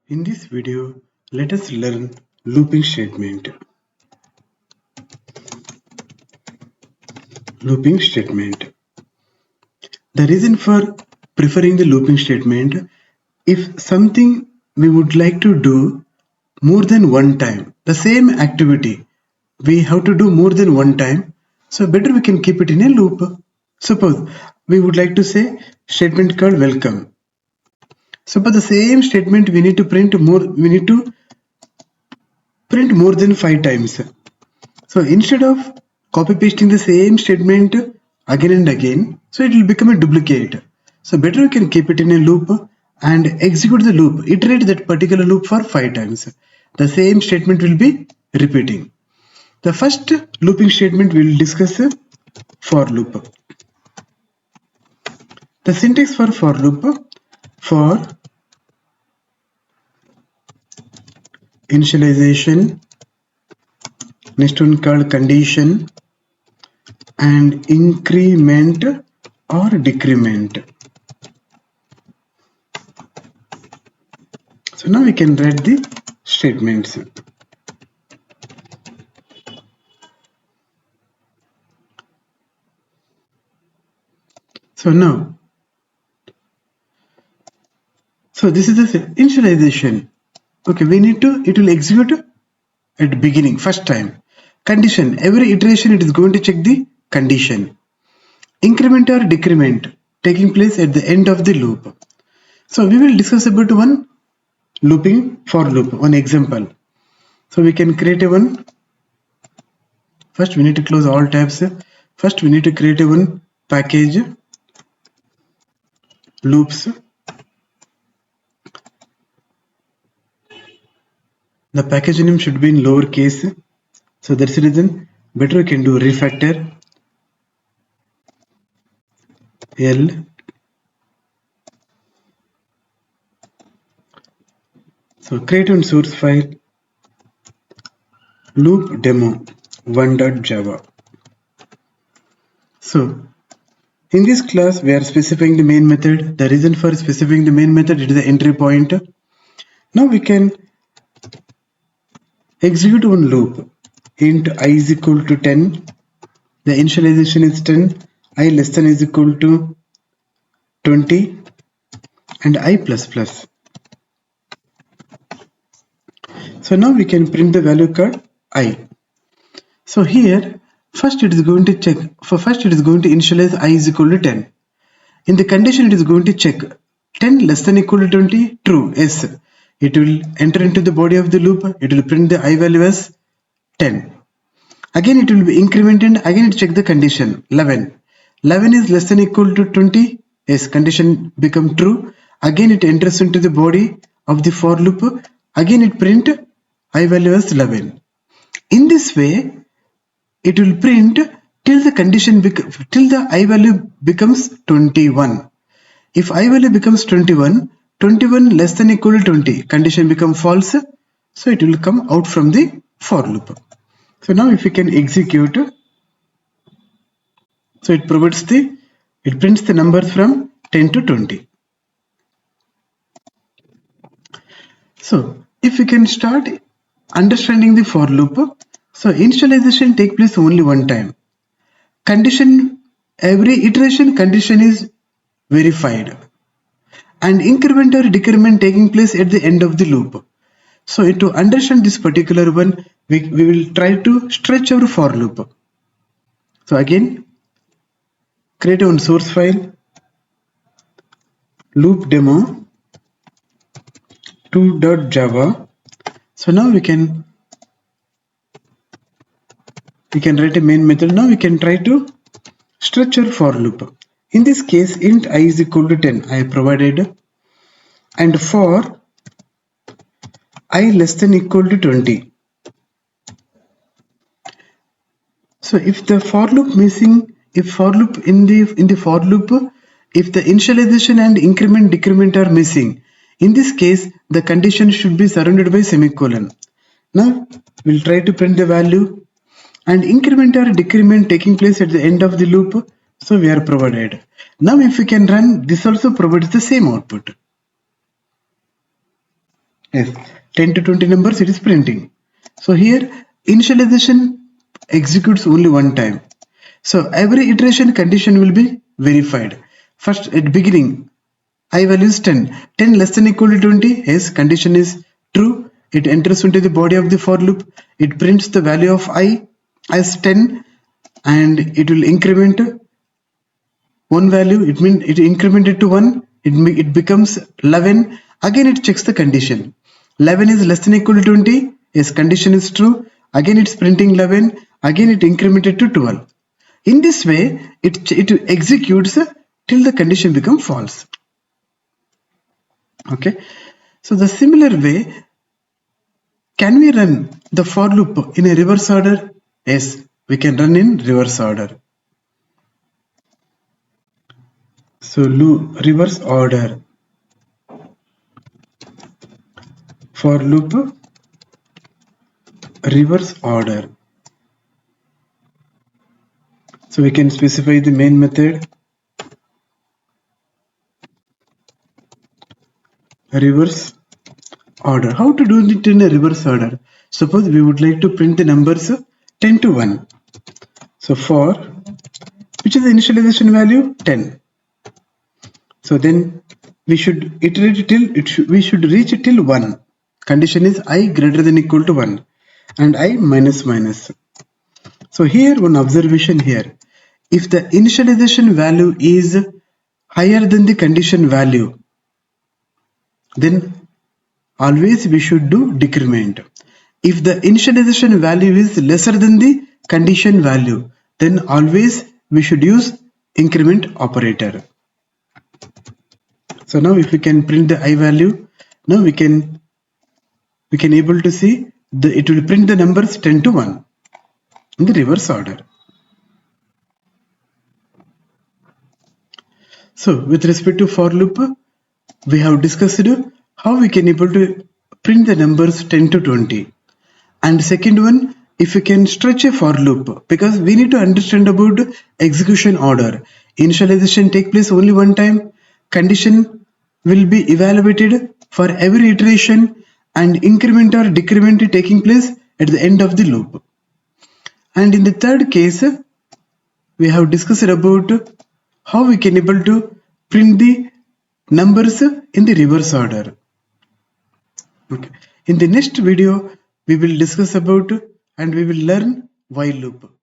In this video, let us learn looping statement. Looping statement. The reason for preferring the looping statement, if something we would like to do more than one time, the same activity we have to do more than one time, so better we can keep it in a loop. Suppose we would like to say statement called welcome. Suppose the same statement we need to print more than 5 times. So instead of copy pasting the same statement again and again, so it will become a duplicate. So better you can keep it in a loop and execute the loop, iterate that particular loop for 5 times. The same statement will be repeating. The first looping statement we will discuss for loop. The syntax for loop: for initialization, next one called condition, and increment or decrement. So now we can write the statements. So now, this is the initialization. Okay, it will execute at beginning, first time. Condition, every iteration it is going to check the condition. Increment or decrement taking place at the end of the loop. So we will discuss about one looping for loop, one example. So we can create a one. First we need to close all tabs. First we need to create a one package loops. The package name should be in lowercase. So that's the reason better we can do refactor L so create one source file loop demo 1.java. So in this class we are specifying the main method. The reason for specifying the main method, it is the entry point. Now we can execute one loop. Int I is equal to 10. The initialization is 10. I less than is equal to 20 and I plus plus. So now we can print the value called I. So here first it is going to check. First it is going to initialize I is equal to 10. In the condition it is going to check 10 less than equal to 20, true, yes. It will enter into the body of the loop. It will print the I value as 10. Again it will be incremented. Again it check the condition 11. 11 is less than equal to 20. Yes, condition become true. Again it enters into the body of the for loop. Again it print I value as 11. In this way it will print till the condition till the I value becomes 21. If I value becomes 21, 21 less than equal to 20, condition become false. So it will come out from the for loop. So now if we can execute, so it prints the numbers from 10 to 20. So if we can start understanding the for loop, so initialization take place only one time. Condition, every iteration condition is verified, and increment or decrement taking place at the end of the loop. So to understand this particular one, we will try to stretch our for loop. So again, create one source file loop demo 2.java. So now we can write a main method. Now we can try to stretch our for loop. In this case, int I is equal to 10 I have provided, and for I less than equal to 20. So if the for loop missing, if for loop in the for loop, if the initialization and increment decrement are missing, in this case the condition should be surrounded by semicolon. Now we'll try to print the value, and increment or decrement taking place at the end of the loop. So we are provided. Now if we can run, this also provides the same output. Yes, 10 to 20 numbers it is printing. So here initialization executes only one time. So every iteration condition will be verified. First at beginning I value is 10. 10 less than equal to 20. Yes, condition is true. It enters into the body of the for loop. It prints the value of I as 10 and it will increment one value. It means it incremented to 1. It becomes 11. Again it checks the condition. 11 is less than equal to 20. Yes, condition is true. Again it's printing 11. Again it incremented to 12. In this way it executes till the condition becomes false. Okay, so the similar way, can we run the for loop in a reverse order? Yes, we can run in reverse order. So reverse order for loop reverse order. So we can specify the main method reverse order. How to do it in a reverse order? Suppose we would like to print the numbers 10 to 1. So for which is the initialization value 10. So then we should iterate till we should reach it till 1. Condition is I greater than equal to 1 and I minus minus. So here one observation here. If the initialization value is higher than the condition value, then always we should do decrement. If the initialization value is lesser than the condition value, then always we should use increment operator. So now if we can print the I value, now we can able to see it will print the numbers 10 to 1 in the reverse order. So with respect to for loop, we have discussed how we can able to print the numbers 10 to 20. And second one, if you can stretch a for loop, because we need to understand about execution order. Initialization take place only one time, condition will be evaluated for every iteration, and increment or decrement taking place at the end of the loop. And in the third case, we have discussed about how we can able to print the numbers in the reverse order. Okay. In the next video, we will discuss about and we will learn while loop.